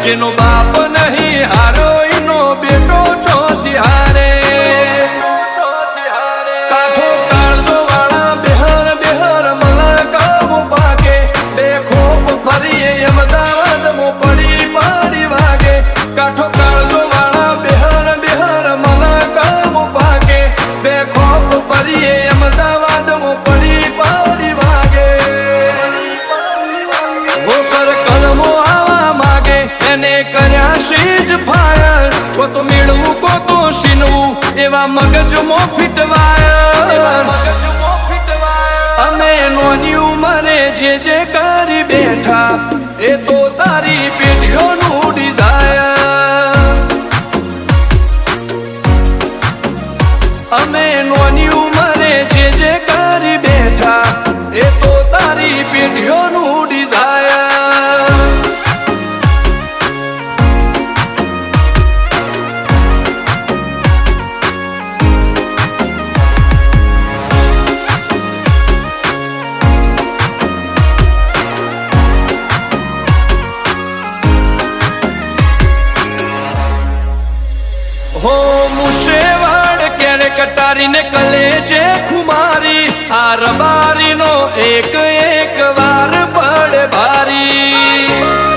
જેનો બાપ નહીં હારો એનો બેટો ચોથી હારે કાઠો કાળજો વાળા બેહર બેહર મલકાવો ભાગે બે ખોપ ફરીએ અમદાવાદ મો પડી પડી વાગે કાઠો કાળજો વાળા બેહર બેહર મલકાવો ભાગે બે ખોપ ફરીએ અમદાવાદ મો પડી પડી વાગે વો સર્કલમો આવા માગે એને કર્યા શીજ ફાયર કો તો મેળવું કો તો સીનવું એવા મગજમાં ફીટવાયા અમે નોની ઉંમરે જે કરી બેઠા એ તો તારી પેઢીઓનું ડિઝાયર અમે નોની ઉંમરે જે કરી બેઠા એ તો તારી પેઢીઓનું ડિઝાયર હો મુશેવાડ ક્યારે કટારીને કલેજે ખુમારી આ રબારીનો એક એક વાર પડે ભારી